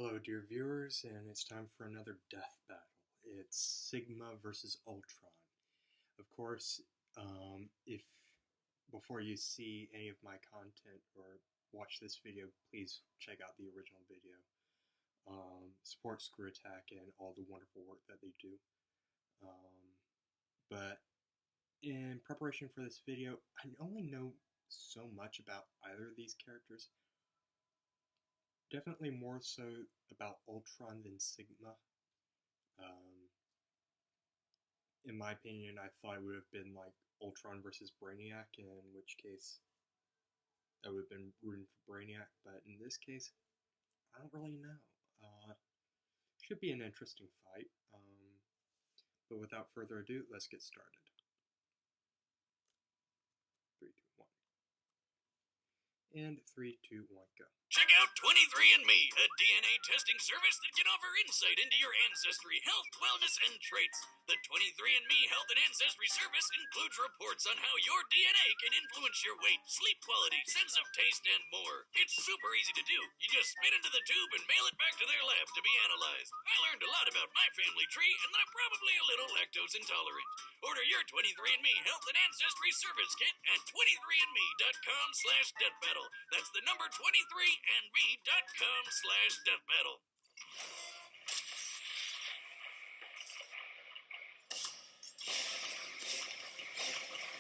Hello, dear viewers, and it's time for another death battle. It's Sigma versus Ultron. Of course, if before you see any of my content or watch this video, please check out the original video. Support Screw Attack and all the wonderful work that they do. But in preparation for this video, I only know so much about either of these characters. Definitely more so about Ultron than Sigma. In my opinion, I thought it would have been like Ultron versus Brainiac, in which case I would have been rooting for Brainiac, but in this case, I don't really know. Should be an interesting fight. But without further ado, let's get started. 3, 2, 1. And 3, 2, 1, go. Check out 23andMe, a DNA testing service that can offer insight into your ancestry, health, wellness, and traits. The 23andMe Health and Ancestry Service includes reports on how your DNA can influence your weight, sleep quality, sense of taste, and more. It's super easy to do. You just spit into the tube and mail it back to their lab to be analyzed. I learned a lot about my family tree, and I'm probably a little lactose intolerant. Order your 23andMe Health and Ancestry Service Kit at 23andme.com/deathbattle. That's the number 23andme.com/deathbattle.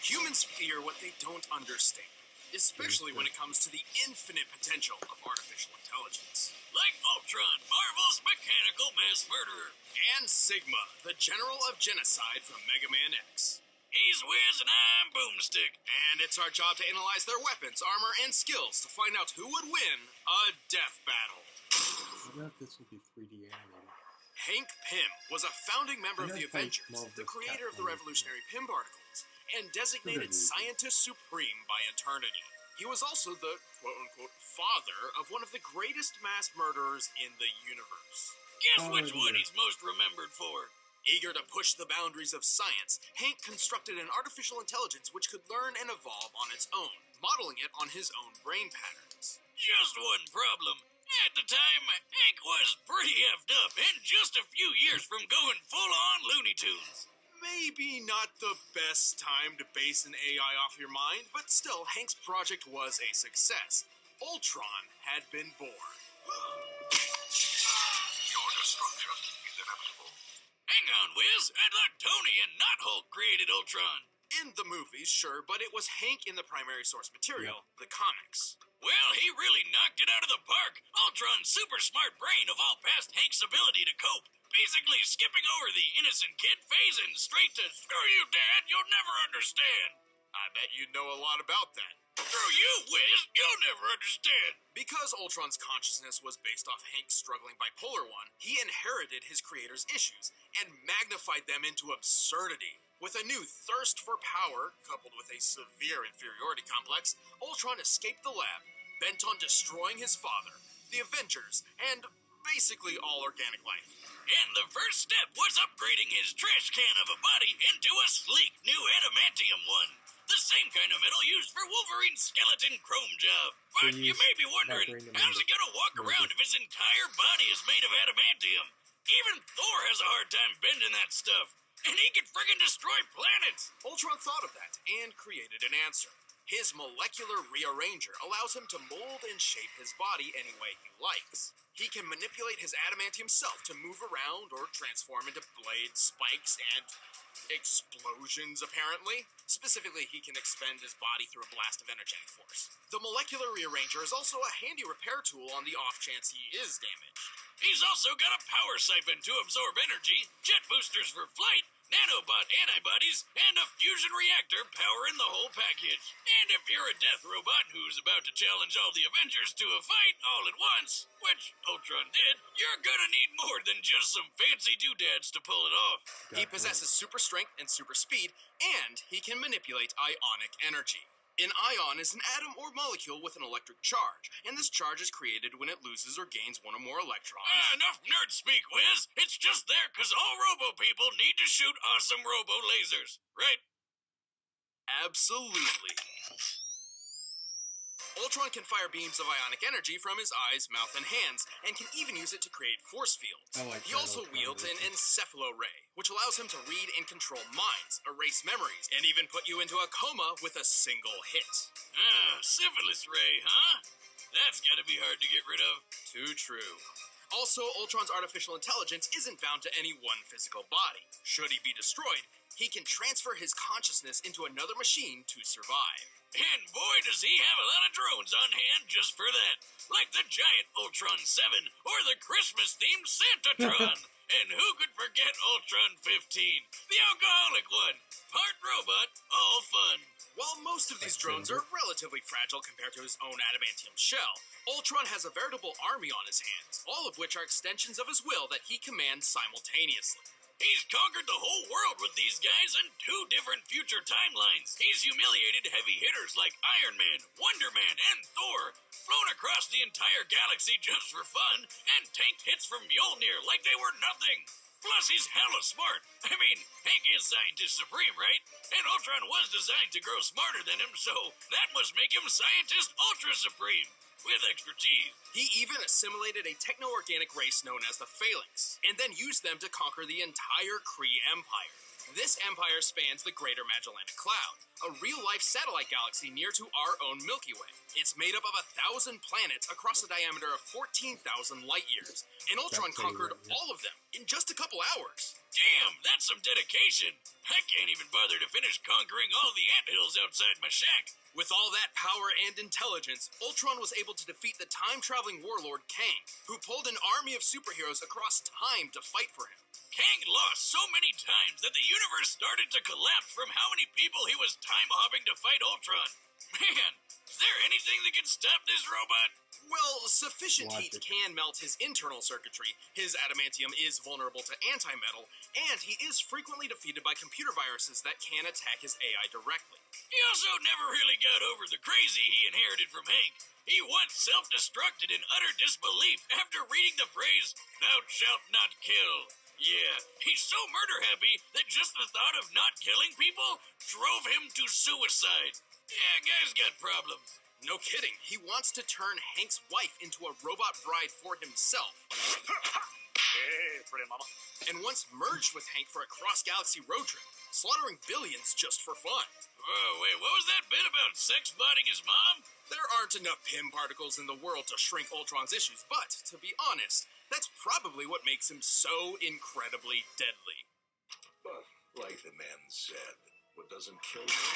Humans fear what they don't understand, especially when it comes to the infinite potential of artificial intelligence. Like Ultron, Marvel's mechanical mass murderer. And Sigma, the general of genocide from Mega Man X. He's Wiz and I'm Boomstick. And it's our job to analyze their weapons, armor, and skills to find out who would win a death battle. I wonder if this will be 3D animated. Hank Pym was a founding member of the Avengers, the creator of the revolutionary Pym particles, and designated scientist supreme by eternity. He was also the quote-unquote father of one of the greatest mass murderers in the universe. Guess which one he's most remembered for? Eager to push the boundaries of science, Hank constructed an artificial intelligence which could learn and evolve on its own, modeling it on his own brain patterns. Just one problem. At the time, Hank was pretty effed up and just a few years from going full-on Looney Tunes. Maybe not the best time to base an AI off your mind, but still, Hank's project was a success. Ultron had been born. Your destruction is inevitable. Hang on, Wiz. I thought Tony and not Hulk created Ultron. In the movies, sure, but it was Hank in the primary source material, the comics. Well, he really knocked it out of the park. Ultron's super smart brain evolved past Hank's ability to cope. Basically skipping over the innocent kid phase and straight to, screw you, Dad, you'll never understand. I bet you know a lot about that. Screw you, Wiz, you'll never understand. Because Ultron's consciousness was based off Hank's struggling bipolar one, he inherited his creator's issues and magnified them into absurdity. With a new thirst for power, coupled with a severe inferiority complex, Ultron escaped the lab, bent on destroying his father, the Avengers, and basically all organic life. And the first step was upgrading his trash can of a body into a sleek new adamantium one. The same kind of metal used for Wolverine's skeleton chrome job. But you may be wondering, how's he gonna walk around if his entire body is made of adamantium? Even Thor has a hard time bending that stuff. And he can friggin' destroy planets! Ultron thought of that and created an answer. His molecular rearranger allows him to mold and shape his body any way he likes. He can manipulate his adamantium self to move around or transform into blades, spikes, and explosions, apparently. Specifically, he can expend his body through a blast of energetic force. The molecular rearranger is also a handy repair tool on the off chance he is damaged. He's also got a power siphon to absorb energy, jet boosters for flight, nanobot antibodies, and a fusion reactor powering the whole package. And if you're a death robot who's about to challenge all the Avengers to a fight all at once, which Ultron did, you're gonna need more than just some fancy doodads to pull it off. He possesses super strength and super speed, and he can manipulate ionic energy. An ion is an atom or molecule with an electric charge, and this charge is created when it loses or gains one or more electrons. Enough nerd speak, Wiz. It's just there because all robo people need to shoot awesome robo lasers, right? Absolutely. Ultron can fire beams of ionic energy from his eyes, mouth, and hands, and can even use it to create force fields. He also wields an encephalo ray, which allows him to read and control minds, erase memories, and even put you into a coma with a single hit. Syphilis ray, huh? That's gotta be hard to get rid of. Too true. Also, Ultron's artificial intelligence isn't bound to any one physical body. Should he be destroyed, he can transfer his consciousness into another machine to survive. And boy, does he have a lot of drones on hand just for that. Like the giant Ultron 7 or the Christmas-themed Santatron. And who could forget Ultron 15, the alcoholic one? Part robot, all fun. While most of these drones are relatively fragile compared to his own adamantium shell, Ultron has a veritable army on his hands, all of which are extensions of his will that he commands simultaneously. He's conquered the whole world with these guys in 2 different future timelines. He's humiliated heavy hitters like Iron Man, Wonder Man, and Thor, flown across the entire galaxy just for fun, and tanked hits from Mjolnir like they were nothing. Plus, he's hella smart. I mean, Hank is Scientist Supreme, right? And Ultron was designed to grow smarter than him, so that must make him Scientist Ultra Supreme. With expertise. He even assimilated a techno-organic race known as the Phalanx, and then used them to conquer the entire Kree Empire. This empire spans the Greater Magellanic Cloud, a real-life satellite galaxy near to our own Milky Way. It's made up of 1,000 planets across a diameter of 14,000 light-years, and Ultron conquered all of them in just a couple hours. Damn, that's some dedication. I can't even bother to finish conquering all the anthills outside my shack. With all that power and intelligence, Ultron was able to defeat the time-traveling warlord Kang, who pulled an army of superheroes across time to fight for him. Kang lost so many times that the universe started to collapse from how many people he was time-hopping to fight Ultron. Man, is there anything that can stop this robot? Well, sufficient heat can melt his internal circuitry, his adamantium is vulnerable to antimetal, and he is frequently defeated by computer viruses that can attack his AI directly. He also never really got over the crazy he inherited from Hank. He once self-destructed in utter disbelief after reading the phrase, "Thou shalt not kill." Yeah, he's so murder-happy that just the thought of not killing people drove him to suicide. Yeah, guy's got problems. No kidding, he wants to turn Hank's wife into a robot bride for himself. Hey, pretty mama. And once merged with Hank for a cross-galaxy road trip, slaughtering billions just for fun. Whoa, wait, what was that bit about sex-botting his mom? There aren't enough Pym particles in the world to shrink Ultron's issues, but, to be honest, that's probably what makes him so incredibly deadly. But, like the man said, what doesn't kill you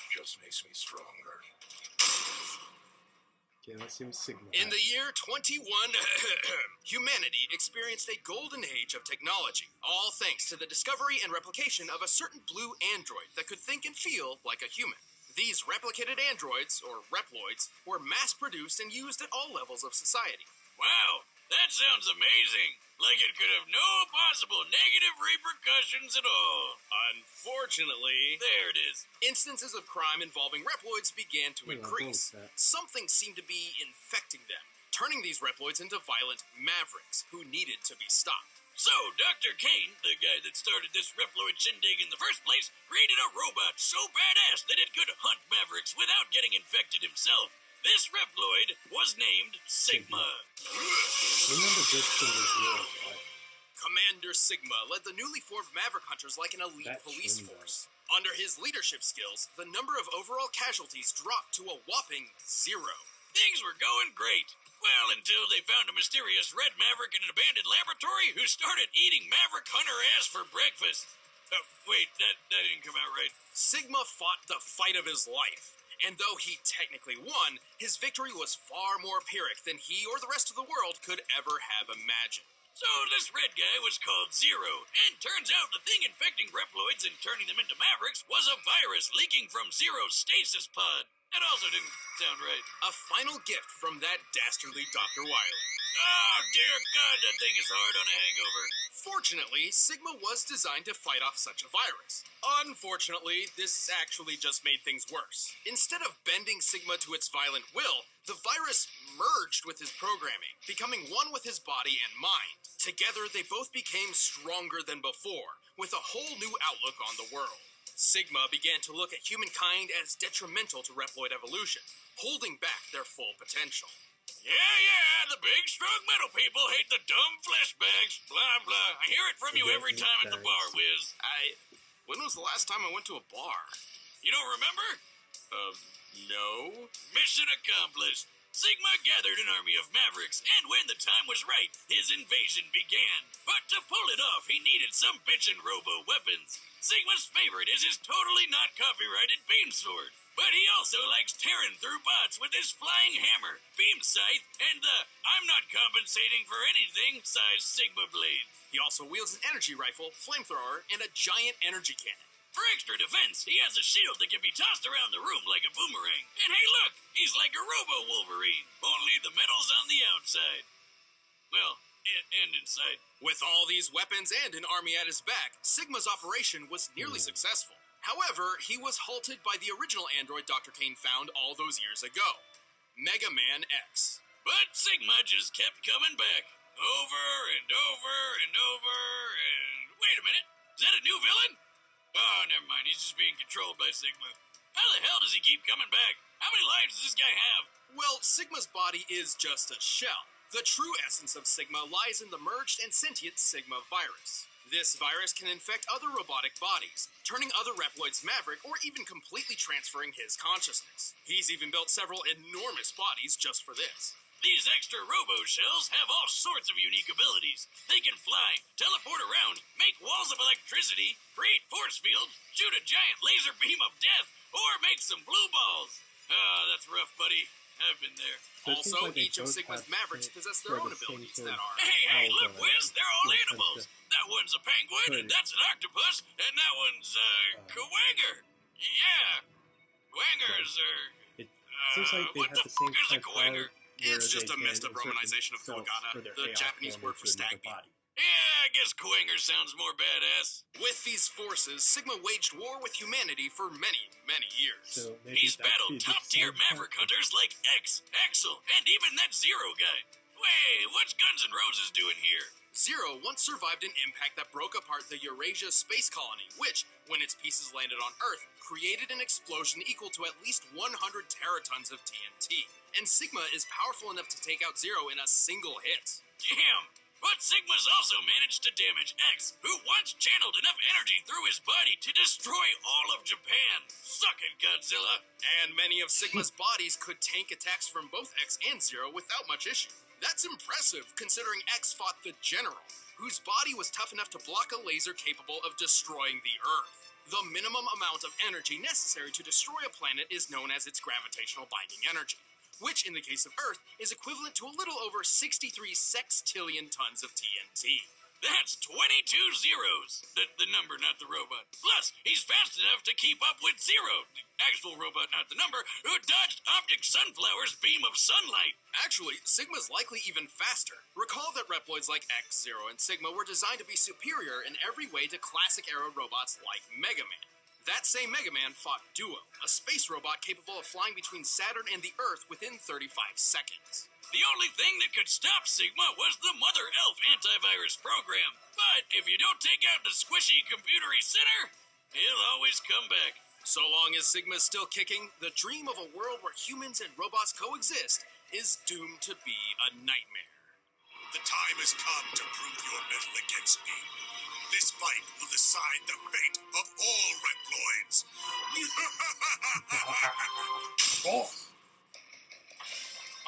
just makes me stronger. Okay, let's see Sigma. In the year 21, humanity experienced a golden age of technology, all thanks to the discovery and replication of a certain blue android that could think and feel like a human. These replicated androids, or Reploids, were mass-produced and used at all levels of society. Wow, that sounds amazing. Like it could have no possible negative repercussions at all. Unfortunately, there it is. Instances of crime involving Reploids began to increase. Something seemed to be infecting them, turning these Reploids into violent mavericks who needed to be stopped. So, Dr. Kane, the guy that started this Reploid shindig in the first place, created a robot so badass that it could hunt mavericks without getting infected himself. This Reploid was named Sigma. Remember this thing was real, right? Commander Sigma led the newly formed Maverick Hunters like an elite police force. Under his leadership skills, the number of overall casualties dropped to a whopping 0. Things were going great. Well, until they found a mysterious red maverick in an abandoned laboratory who started eating Maverick Hunter ass for breakfast. Wait, that didn't come out right. Sigma fought the fight of his life. And though he technically won, his victory was far more Pyrrhic than he or the rest of the world could ever have imagined. So this red guy was called Zero, and turns out the thing infecting Reploids and turning them into Mavericks was a virus leaking from Zero's stasis pod. That also didn't sound right. A final gift from that dastardly Dr. Wily. Oh, dear God, that thing is hard on a hangover. Fortunately, Sigma was designed to fight off such a virus. Unfortunately, this actually just made things worse. Instead of bending Sigma to its violent will, the virus merged with his programming, becoming one with his body and mind. Together, they both became stronger than before, with a whole new outlook on the world. Sigma began to look at humankind as detrimental to Reploid evolution, holding back their full potential. Yeah, the big, strong metal people hate the dumb flesh bags, blah, blah. I hear it from you every time at the bar, Wiz. When was the last time I went to a bar? You don't remember? No. Mission accomplished. Sigma gathered an army of mavericks, and when the time was right, his invasion began. But to pull it off, he needed some bitchin' robo-weapons. Sigma's favorite is his totally not copyrighted beam sword. But he also likes tearing through bots with his flying hammer, beam scythe, and the I'm not compensating for anything size Sigma blade. He also wields an energy rifle, flamethrower, and a giant energy cannon. For extra defense, he has a shield that can be tossed around the room like a boomerang. And hey look, he's like a robo-Wolverine, only the metal's on the outside. Well, and inside. With all these weapons and an army at his back, Sigma's operation was nearly successful. However, he was halted by the original android Dr. Kane found all those years ago, Mega Man X. But Sigma just kept coming back, over and over and over and... Wait a minute, is that a new villain? Oh, never mind, he's just being controlled by Sigma. How the hell does he keep coming back? How many lives does this guy have? Well, Sigma's body is just a shell. The true essence of Sigma lies in the merged and sentient Sigma virus. This virus can infect other robotic bodies, turning other Reploids maverick or even completely transferring his consciousness. He's even built several enormous bodies just for this. These extra robo-shells have all sorts of unique abilities. They can fly, teleport around, make walls of electricity, create force fields, shoot a giant laser beam of death, or make some blue balls. Ah, that's rough, buddy. I've been there. Also, each of Sigma's mavericks possess their own abilities that are... Hey, look, Wiz, they're all animals. That one's a penguin, and that's an octopus, and that one's a quagga. Yeah, quaggers are... It seems like they what have the the same fuck is a kind of quagga? power It's where just a they messed can up romanization of insert quagga, themselves for their the AI Japanese form word for into stag another beetle. body. Yeah, I guess quagga sounds more badass. With these forces, Sigma waged war with humanity for many, many years. So maybe He's that battled could be top-tier some maverick kind of- hunters like X, Axel, and even that Zero guy. Wait, what's Guns N' Roses doing here? Zero once survived an impact that broke apart the Eurasia space colony, which, when its pieces landed on Earth, created an explosion equal to at least 100 teratons of TNT. And Sigma is powerful enough to take out Zero in a single hit. Damn! But Sigma's also managed to damage X, who once channeled enough energy through his body to destroy all of Japan. Suck it, Godzilla! And many of Sigma's bodies could tank attacks from both X and Zero without much issue. That's impressive, considering X fought the General, whose body was tough enough to block a laser capable of destroying the Earth. The minimum amount of energy necessary to destroy a planet is known as its gravitational binding energy, which in the case of Earth is equivalent to a little over 63 sextillion tons of TNT. That's 22 zeros. The number, not the robot. Plus, he's fast enough to keep up with Zero, the actual robot, not the number, who dodged Optic Sunflower's beam of sunlight. Actually, Sigma's likely even faster. Recall that Reploids like X, Zero, and Sigma were designed to be superior in every way to classic-era robots like Mega Man. That same Mega Man fought Duo, a space robot capable of flying between Saturn and the Earth within 35 seconds. The only thing that could stop Sigma was the Mother Elf antivirus program. But if you don't take out the squishy computery center, he'll always come back. So long as Sigma's still kicking, the dream of a world where humans and robots coexist is doomed to be a nightmare. The time has come to prove your mettle against me. This fight will decide the fate of all Reploids.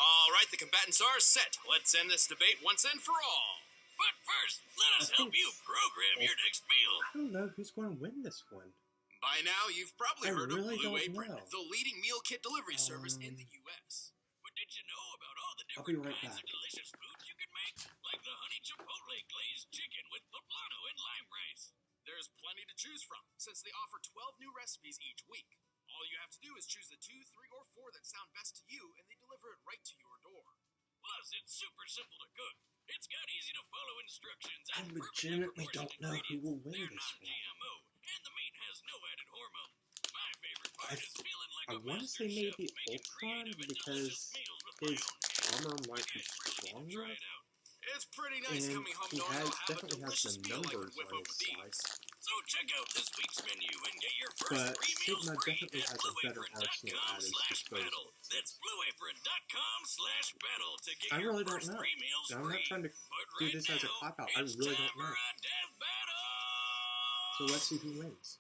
All right, the combatants are set. Let's end this debate once and for all. But first, let us help you program your next meal. I don't know who's going to win this one. By now, you've probably I heard really of Blue don't Apron, know. the leading meal kit delivery service in the U.S. But did you know about all the I'll be different right kinds back. of delicious foods you can make? Like the honey chipotle glazed chicken with poblano and lime rice. There's plenty to choose from, since they offer 12 new recipes each week. All you have to do is choose the 2, 3, or 4 that sound best to you, and they deliver it right to your door. Plus, it's super simple to cook. It's got easy-to-follow instructions. I and legitimately perfectly don't know who will win They're this one. non-GMO, and the meat has no added hormone. My favorite part is feeling like I a want to master say chef maybe making Ultron creative and because delicious meals with my his own hands. armor might You be guys really need to stronger, try it out. It's pretty nice and coming home he knowing I'll have a definitely has delicious the meal I can numbers whip on up his with these. side. So check out this week's menu and get your first But 3 meals Sigma free definitely at has a better arsenal at its blueapron.com/battle. disposal. That's blueapron.com/battle to get I your really don't first know. 3 meals I'm free. not trying to But do right this as a now, cop-out. I it's really time don't for know. a death battle! So let's see who wins.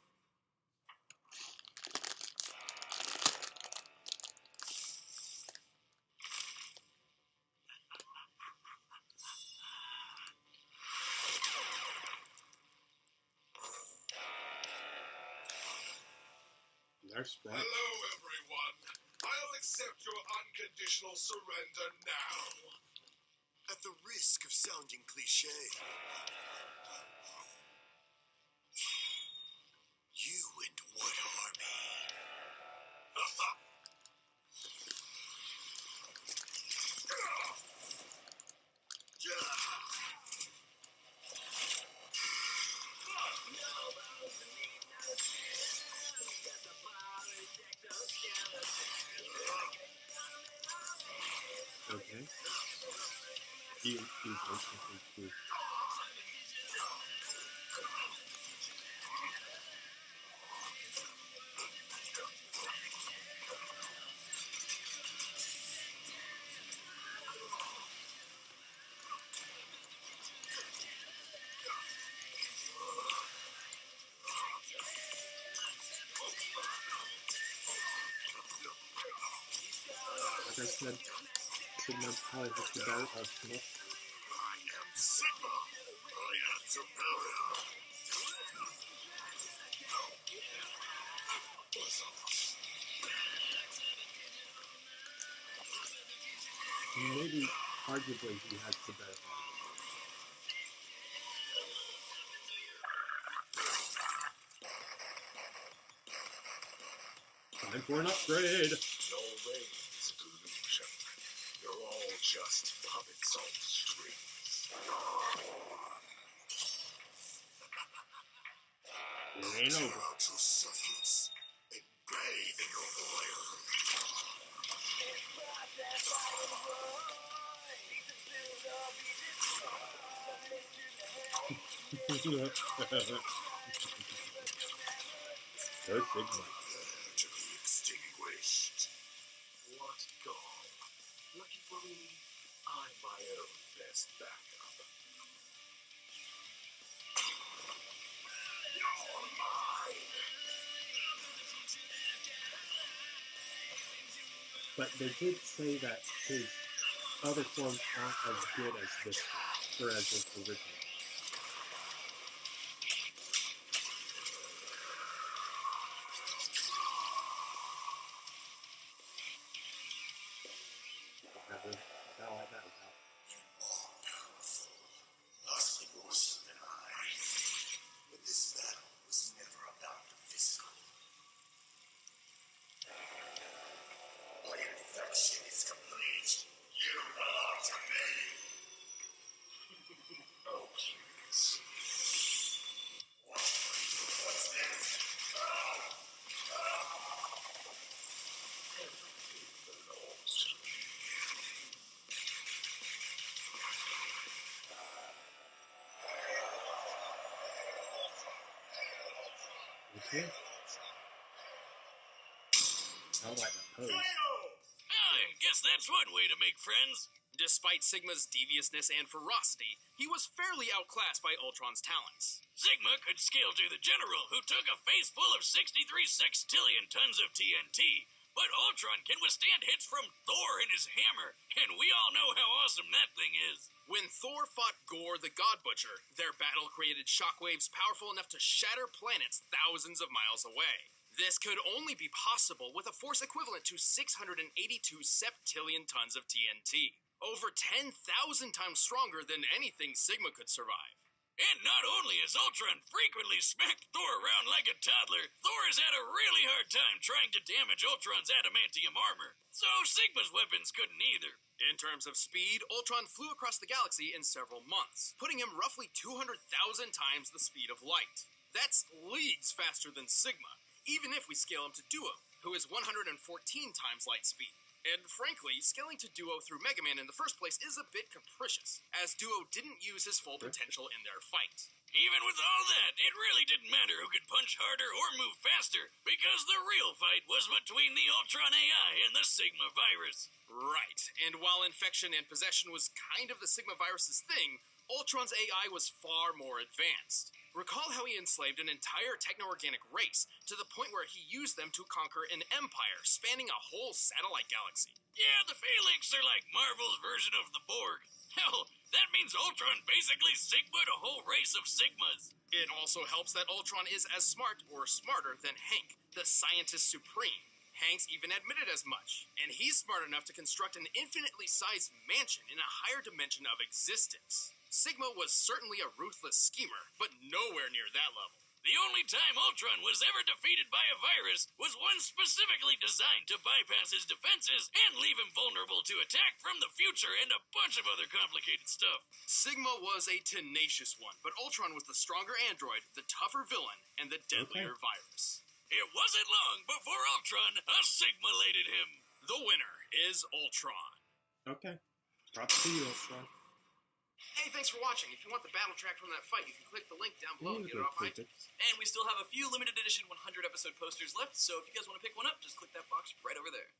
There's Sprite. Hello, everyone. I'll accept your unconditional surrender now. At the risk of sounding cliche, you and what army? Okay. He's instantly cool. Like I said, Sigma probably has the better arsenal. I am Sigma. I am superior. Maybe, arguably, he has the better armor. Time for an upgrade! No reigns, delusion. You're all just puppets on strings. It ain't over. Out your substance and bathe in your oil. There's Sigma. To be extinguished. What gall? Lucky for me, I'm my own best backup. You're mine! But they did say that his other forms aren't as good as this one, or as his original. Not like that. More powerful, vastly more so than I. But this battle was never about the physical. When infection is complete, you belong to me. Oh, please. What's this? Everything belongs to me. Okay. I don't like that pose. I guess that's one way to make friends. Despite Sigma's deviousness and ferocity, he was fairly outclassed by Ultron's talents. Sigma could scale to the general, who took a face full of 63 sextillion tons of TNT. But Ultron can withstand hits from Thor and his hammer, and we all know how awesome that thing is. When Thor fought Gore the God Butcher, their battle created shockwaves powerful enough to shatter planets thousands of miles away. This could only be possible with a force equivalent to 682 septillion tons of TNT. Over 10,000 times stronger than anything Sigma could survive. And not only has Ultron frequently smacked Thor around like a toddler, Thor has had a really hard time trying to damage Ultron's adamantium armor. So Sigma's weapons couldn't either. In terms of speed, Ultron flew across the galaxy in several months, putting him roughly 200,000 times the speed of light. That's leagues faster than Sigma, even if we scale him to Duo, who is 114 times light speed. And frankly, scaling to Duo through Mega Man in the first place is a bit capricious, as Duo didn't use his full potential in their fight. Even with all that, it really didn't matter who could punch harder or move faster, because the real fight was between the Ultron AI and the Sigma virus. Right, and while infection and possession was kind of the Sigma virus's thing, Ultron's AI was far more advanced. Recall how he enslaved an entire techno-organic race to the point where he used them to conquer an empire spanning a whole satellite galaxy. Yeah, the Phalanx are like Marvel's version of the Borg. Hell, that means Ultron basically Sigma'd a whole race of Sigmas. It also helps that Ultron is as smart or smarter than Hank, the scientist supreme. Hank's even admitted as much, and he's smart enough to construct an infinitely sized mansion in a higher dimension of existence. Sigma was certainly a ruthless schemer, but nowhere near that level. The only time Ultron was ever defeated by a virus was one specifically designed to bypass his defenses and leave him vulnerable to attack from the future and a bunch of other complicated stuff. Sigma was a tenacious one, but Ultron was the stronger android, the tougher villain, and the deadlier virus. It wasn't long before Ultron Sigma-lated him. The winner is Ultron. Okay. Props to you, Ultron. Hey, thanks for watching. If you want the battle track from that fight, you can click the link down below and get it off iTunes. And we still have a few limited edition 100 episode posters left, so if you guys want to pick one up, just click that box right over there.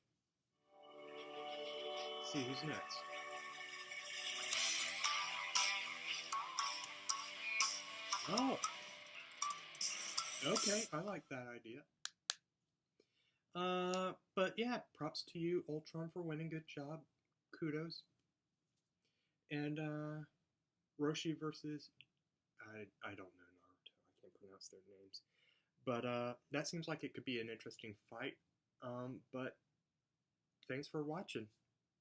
See who's next. Oh. Okay, I like that idea. But yeah, props to you, Ultron, for winning. Good job. Kudos. And, Roshi versus, I don't know Naruto, I can't pronounce their names, but, that seems like it could be an interesting fight, but, thanks for watching,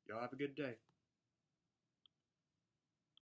y'all have a good day.